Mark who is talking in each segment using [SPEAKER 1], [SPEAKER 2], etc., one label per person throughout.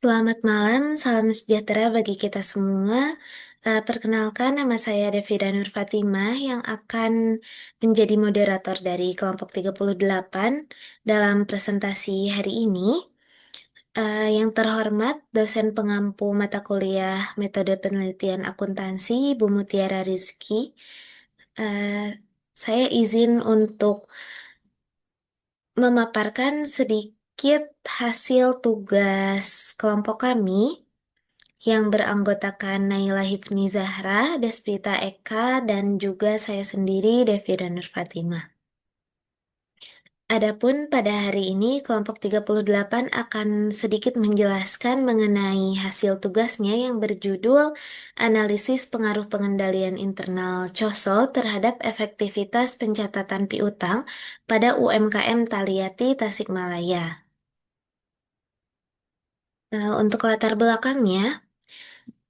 [SPEAKER 1] Selamat malam, salam sejahtera bagi kita semua. Perkenalkan, nama saya Devida Nur Fatimah yang akan menjadi moderator dari kelompok 38 dalam presentasi hari ini. Yang terhormat, dosen pengampu mata kuliah Metode Penelitian Akuntansi, Bu Mutiara Rizky. Eh, saya izin untuk memaparkan sedikit hasil tugas kelompok kami yang beranggotakan Naila Hifni Zahra, Desprita Eka, dan juga saya sendiri, Devi Nur Fatimah. Adapun pada hari ini, kelompok 38 akan sedikit menjelaskan mengenai hasil tugasnya yang berjudul Analisis Pengaruh Pengendalian Internal COSO terhadap Efektivitas Pencatatan Piutang pada UMKM Taliati Tasikmalaya. Nah, untuk latar belakangnya,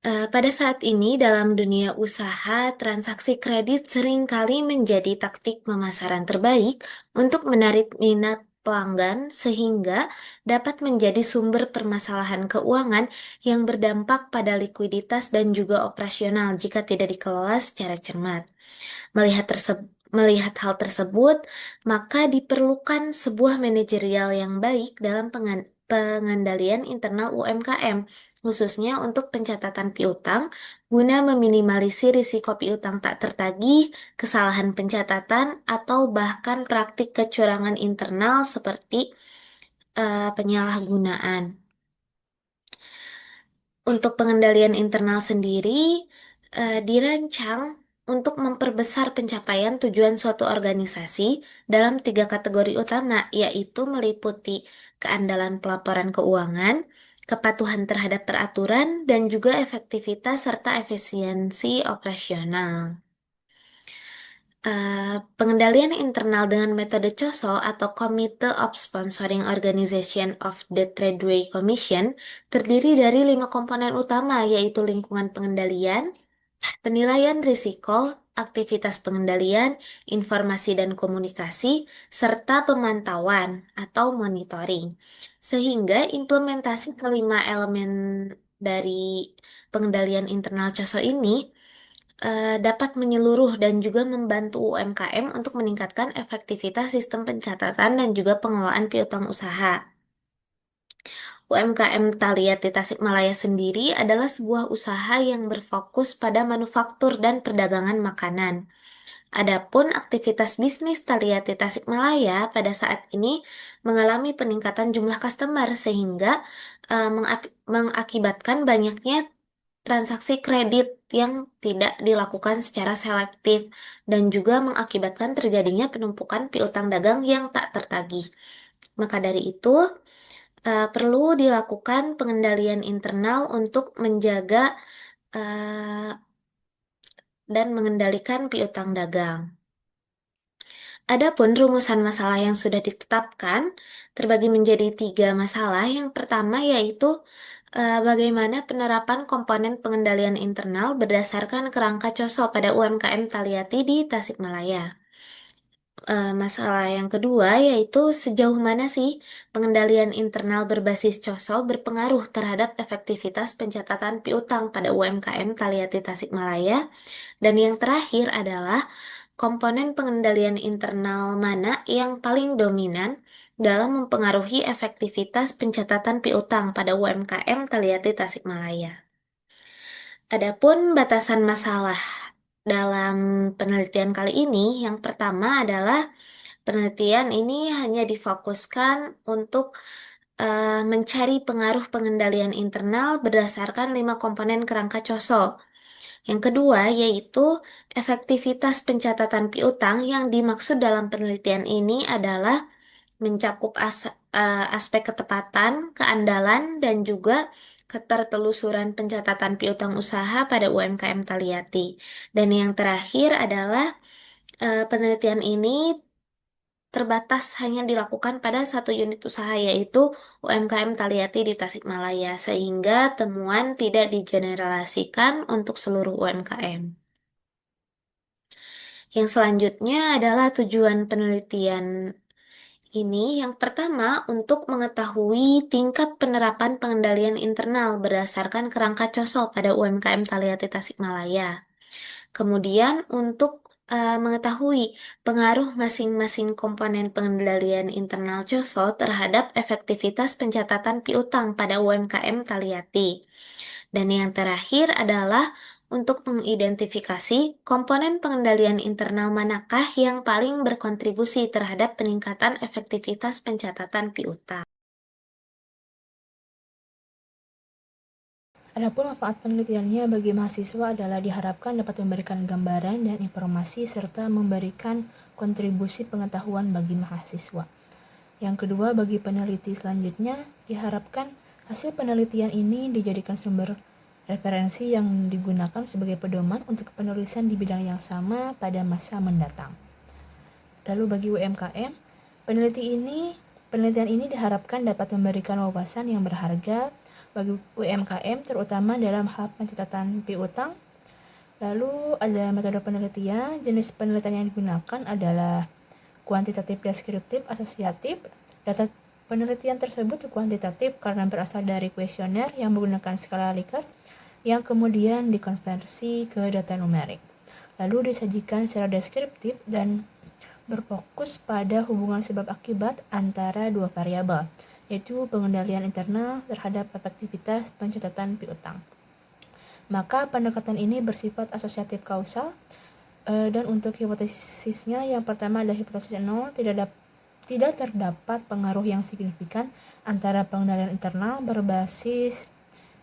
[SPEAKER 1] pada saat ini dalam dunia usaha, transaksi kredit seringkali menjadi taktik pemasaran terbaik untuk menarik minat pelanggan sehingga dapat menjadi sumber permasalahan keuangan yang berdampak pada likuiditas dan juga operasional jika tidak dikelola secara cermat. Melihat hal tersebut, maka diperlukan sebuah manajerial yang baik dalam pengendalian internal UMKM, khususnya untuk pencatatan piutang, guna meminimalisir risiko piutang tak tertagih, kesalahan pencatatan, atau bahkan praktik kecurangan internal seperti penyalahgunaan. Untuk pengendalian internal sendiri, dirancang untuk memperbesar pencapaian tujuan suatu organisasi dalam tiga kategori utama, yaitu meliputi keandalan pelaporan keuangan, kepatuhan terhadap peraturan, dan juga efektivitas serta efisiensi operasional. Pengendalian internal dengan metode COSO atau Committee of Sponsoring Organization of the Tradeway Commission terdiri dari 5 komponen utama, yaitu lingkungan pengendalian, penilaian risiko, aktivitas pengendalian, informasi dan komunikasi, serta pemantauan atau monitoring. Sehingga implementasi kelima elemen dari pengendalian internal COSO ini dapat menyeluruh dan juga membantu UMKM untuk meningkatkan efektivitas sistem pencatatan dan juga pengelolaan piutang usaha. UMKM Taliat di Tasikmalaya sendiri adalah sebuah usaha yang berfokus pada manufaktur dan perdagangan makanan. Adapun aktivitas bisnis Taliati Tasikmalaya pada saat ini mengalami peningkatan jumlah customer sehingga mengakibatkan banyaknya transaksi kredit yang tidak dilakukan secara selektif dan juga mengakibatkan terjadinya penumpukan piutang dagang yang tak tertagih. Maka dari itu, perlu dilakukan pengendalian internal untuk menjaga eh, dan mengendalikan piutang dagang. Adapun rumusan masalah yang sudah ditetapkan terbagi menjadi 3 masalah. Yang pertama yaitu bagaimana penerapan komponen pengendalian internal berdasarkan kerangka COSO pada UMKM Taliati di Tasikmalaya. Masalah yang kedua yaitu sejauh mana sih pengendalian internal berbasis COSO berpengaruh terhadap efektivitas pencatatan piutang pada UMKM Taliati Tasikmalaya. Dan yang terakhir adalah komponen pengendalian internal mana yang paling dominan dalam mempengaruhi efektivitas pencatatan piutang pada UMKM Taliati Tasikmalaya. Adapun batasan masalah dalam penelitian kali ini, yang pertama adalah penelitian ini hanya difokuskan untuk mencari pengaruh pengendalian internal berdasarkan 5 komponen kerangka COSO. Yang kedua yaitu efektivitas pencatatan piutang. Yang dimaksud dalam penelitian ini adalah mencakup aspek ketepatan, keandalan, dan juga ketertelusuran pencatatan piutang usaha pada UMKM Taliati. Dan yang terakhir adalah penelitian ini terbatas hanya dilakukan pada satu unit usaha yaitu UMKM Taliati di Tasikmalaya sehingga temuan tidak digeneralisasikan untuk seluruh UMKM. Yang selanjutnya adalah tujuan penelitian Ini yang pertama untuk mengetahui tingkat penerapan pengendalian internal berdasarkan kerangka COSO pada UMKM Taliati Tasikmalaya. Kemudian untuk mengetahui pengaruh masing-masing komponen pengendalian internal COSO terhadap efektivitas pencatatan piutang pada UMKM Taliati. Dan yang terakhir adalah untuk mengidentifikasi komponen pengendalian internal manakah yang paling berkontribusi terhadap peningkatan efektivitas pencatatan piutang.
[SPEAKER 2] Adapun manfaat penelitiannya bagi mahasiswa adalah diharapkan dapat memberikan gambaran dan informasi serta memberikan kontribusi pengetahuan bagi mahasiswa. Yang kedua, bagi peneliti selanjutnya, diharapkan hasil penelitian ini dijadikan sumber referensi yang digunakan sebagai pedoman untuk penulisan di bidang yang sama pada masa mendatang. Lalu bagi UMKM, penelitian ini diharapkan dapat memberikan wawasan yang berharga bagi UMKM, terutama dalam hal pencatatan piutang. Lalu ada metode penelitian, jenis penelitian yang digunakan adalah kuantitatif, deskriptif, asosiatif. Data penelitian tersebut kuantitatif karena berasal dari kuesioner yang menggunakan skala Likert yang kemudian dikonversi ke data numerik. Lalu disajikan secara deskriptif dan berfokus pada hubungan sebab akibat antara dua variabel, yaitu pengendalian internal terhadap efektivitas pencatatan piutang. Maka pendekatan ini bersifat asosiatif kausal, dan untuk hipotesisnya yang pertama adalah hipotesis 0, tidak terdapat pengaruh yang signifikan antara pengendalian internal berbasis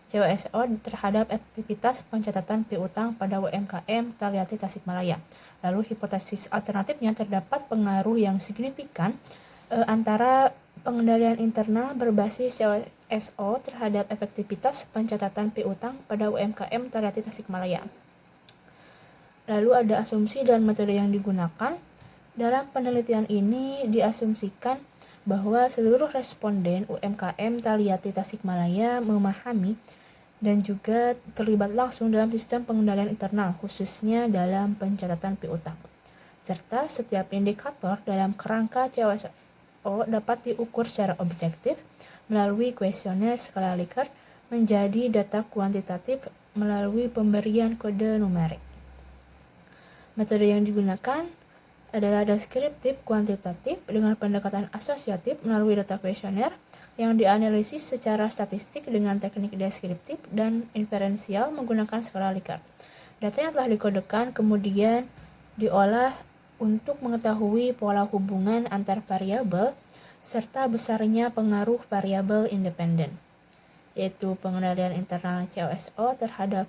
[SPEAKER 2] COSO terhadap efektivitas pencatatan piutang pada UMKM Taliati Tasikmalaya. Lalu hipotesis alternatifnya terdapat pengaruh yang signifikan antara pengendalian internal berbasis COSO terhadap efektivitas pencatatan piutang pada UMKM Taliati Tasikmalaya. Lalu ada asumsi dan metode yang digunakan. Dalam penelitian ini diasumsikan bahwa seluruh responden UMKM Taliati Tasikmalaya memahami dan juga terlibat langsung dalam sistem pengendalian internal, khususnya dalam pencatatan piutang. Serta setiap indikator dalam kerangka COSO dapat diukur secara objektif melalui kuesioner skala Likert menjadi data kuantitatif melalui pemberian kode numerik. Metode yang digunakan adalah deskriptif kuantitatif dengan pendekatan asosiatif melalui data kuesioner yang dianalisis secara statistik dengan teknik deskriptif dan inferensial menggunakan skala Likert. Data yang telah dikodekan kemudian diolah untuk mengetahui pola hubungan antar variabel serta besarnya pengaruh variabel independen, yaitu pengendalian internal COSO terhadap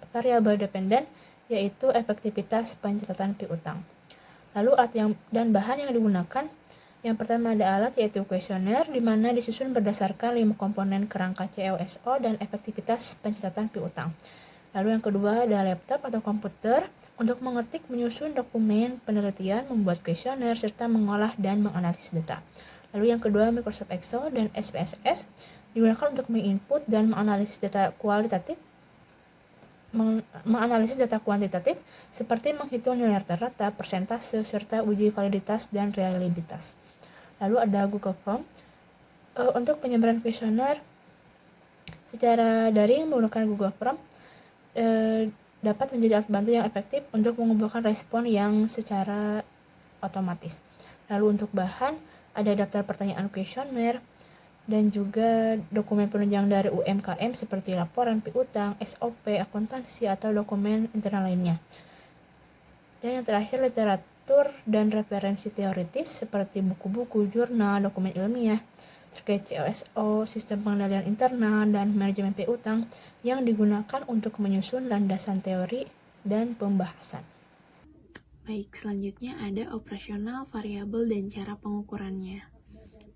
[SPEAKER 2] variabel dependen, yaitu efektivitas pencatatan piutang. Lalu alat dan bahan yang digunakan, yang pertama ada alat yaitu kuesioner, di mana disusun berdasarkan 5 komponen kerangka COSO dan efektivitas pencatatan piutang. Lalu yang kedua ada laptop atau komputer untuk mengetik, menyusun dokumen penelitian, membuat kuesioner, serta mengolah dan menganalisis data. Lalu yang kedua Microsoft Excel dan SPSS digunakan untuk menginput dan menganalisis data kuantitatif seperti menghitung nilai rata-rata, persentase, serta uji validitas dan reliabilitas. Lalu ada Google Form untuk penyebaran kuesioner secara daring menggunakan Google Form dapat menjadi alat bantu yang efektif untuk mengumpulkan respon yang secara otomatis. Lalu untuk bahan ada daftar pertanyaan kuesioner dan juga dokumen penunjang dari UMKM seperti laporan piutang, SOP, akuntansi, atau dokumen internal lainnya. Dan yang terakhir literatur dan referensi teoritis seperti buku-buku, jurnal, dokumen ilmiah terkait COSO, sistem pengendalian internal, dan manajemen piutang yang digunakan untuk menyusun landasan teori dan pembahasan.
[SPEAKER 3] Baik, selanjutnya ada operasional variabel dan cara pengukurannya.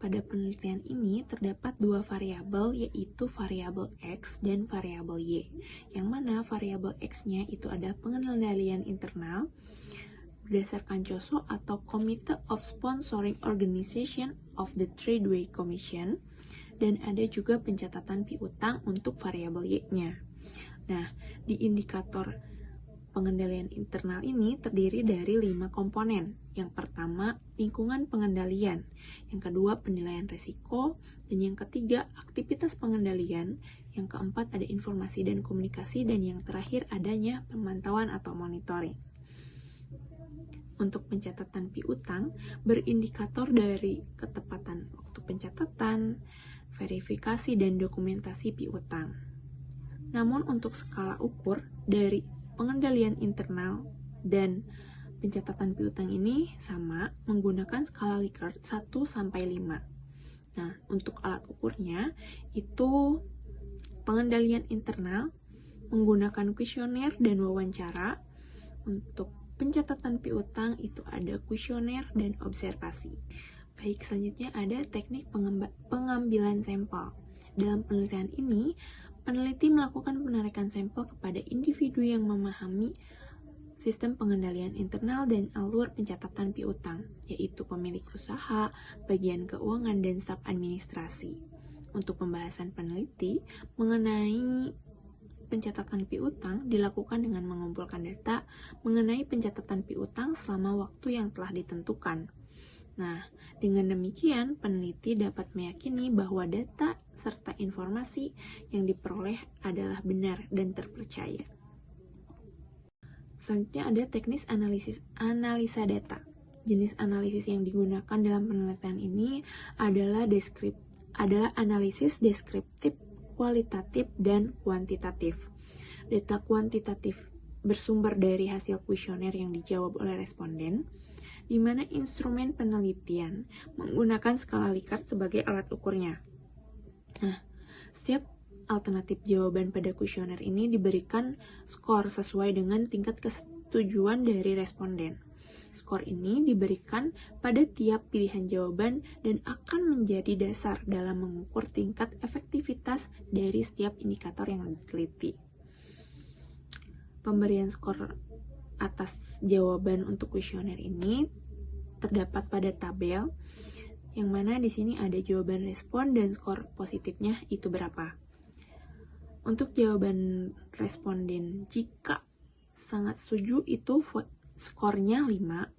[SPEAKER 3] Pada penelitian ini terdapat dua variabel, yaitu variabel X dan variabel Y. Yang mana variabel X-nya itu ada pengendalian internal berdasarkan COSO atau Committee of Sponsoring Organization of the Tradeway Commission, dan ada juga pencatatan piutang untuk variabel Y-nya. Nah, di indikator pengendalian internal ini terdiri dari 5 komponen. Yang pertama, lingkungan pengendalian. Yang kedua, penilaian risiko. Dan yang ketiga, aktivitas pengendalian. Yang keempat, ada informasi dan komunikasi. Dan yang terakhir, adanya pemantauan atau monitoring. Untuk pencatatan piutang, berindikator dari ketepatan waktu pencatatan, verifikasi, dan dokumentasi piutang. Namun untuk skala ukur dari pengendalian internal dan pencatatan piutang ini sama menggunakan skala Likert 1-5. Nah, untuk alat ukurnya itu pengendalian internal menggunakan kuesioner dan wawancara. Untuk pencatatan piutang itu ada kuesioner dan observasi. Baik, selanjutnya ada teknik pengambilan sampel. Dalam penelitian ini, peneliti melakukan penarikan sampel kepada individu yang memahami sistem pengendalian internal dan alur pencatatan piutang, yaitu pemilik usaha, bagian keuangan, dan staf administrasi. Untuk pembahasan peneliti mengenai pencatatan piutang dilakukan dengan mengumpulkan data mengenai pencatatan piutang selama waktu yang telah ditentukan. Nah, dengan demikian, peneliti dapat meyakini bahwa data serta informasi yang diperoleh adalah benar dan terpercaya. Selanjutnya ada teknis analisa data. Jenis analisis yang digunakan dalam penelitian ini adalah analisis deskriptif, kualitatif, dan kuantitatif. Data kuantitatif bersumber dari hasil kuesioner yang dijawab oleh responden, di mana instrumen penelitian menggunakan skala Likert sebagai alat ukurnya. Nah, setiap alternatif jawaban pada kuesioner ini diberikan skor sesuai dengan tingkat kesetujuan dari responden. Skor ini diberikan pada tiap pilihan jawaban dan akan menjadi dasar dalam mengukur tingkat efektivitas dari setiap indikator yang diteliti. Pemberian skor atas jawaban untuk kuesioner ini terdapat pada tabel, yang mana di sini ada jawaban respon dan skor positifnya itu berapa. Untuk jawaban responden, jika sangat setuju itu skornya 5,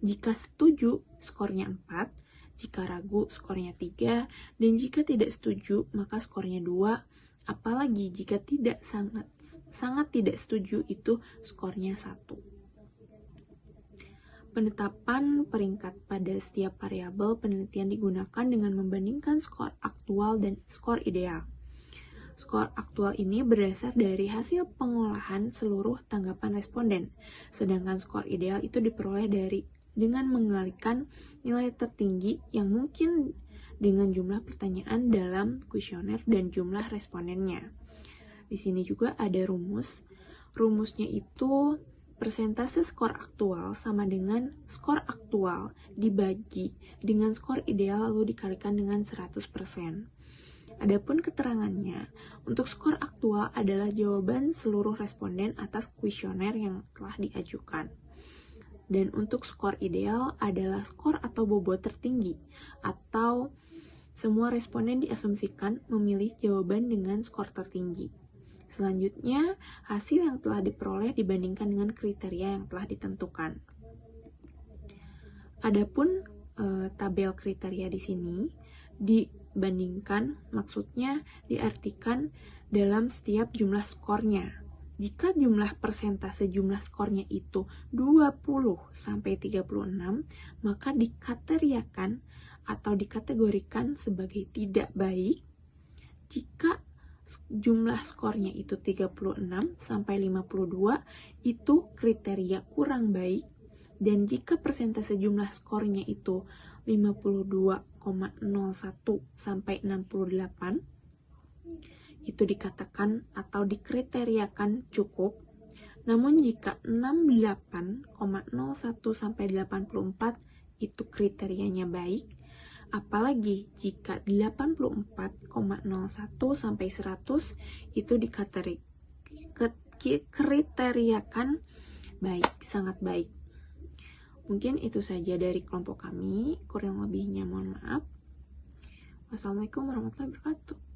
[SPEAKER 3] jika setuju skornya 4, jika ragu skornya 3, dan jika tidak setuju maka skornya 2, apalagi jika sangat tidak setuju itu skornya 1. Penetapan peringkat pada setiap variabel penelitian digunakan dengan membandingkan skor aktual dan skor ideal. Skor aktual ini berdasar dari hasil pengolahan seluruh tanggapan responden, sedangkan skor ideal itu diperoleh dengan mengalihkan nilai tertinggi yang mungkin dengan jumlah pertanyaan dalam kuesioner dan jumlah respondennya. Di sini juga ada rumus. Rumusnya itu persentase skor aktual sama dengan skor aktual dibagi dengan skor ideal lalu dikalikan dengan 100%. Adapun keterangannya, untuk skor aktual adalah jawaban seluruh responden atas kuesioner yang telah diajukan. Dan untuk skor ideal adalah skor atau bobot tertinggi, atau semua responden diasumsikan memilih jawaban dengan skor tertinggi. Selanjutnya, hasil yang telah diperoleh dibandingkan dengan kriteria yang telah ditentukan. Adapun tabel kriteria di sini dibandingkan, maksudnya diartikan dalam setiap jumlah skornya. Jika jumlah persentase jumlah skornya itu 20-36, maka dikategorikan atau dikategorikan sebagai tidak baik. Jika jumlah skornya itu 36-52 itu kriteria kurang baik, dan jika persentase jumlah skornya itu 52,01-68 itu dikatakan atau dikriteriakan cukup. Namun jika 68,01-84 itu kriterianya baik, apalagi jika 84,01-100 itu dikriteriakan baik, sangat baik. Mungkin itu saja dari kelompok kami, kurang lebihnya mohon maaf. Wassalamualaikum warahmatullahi wabarakatuh.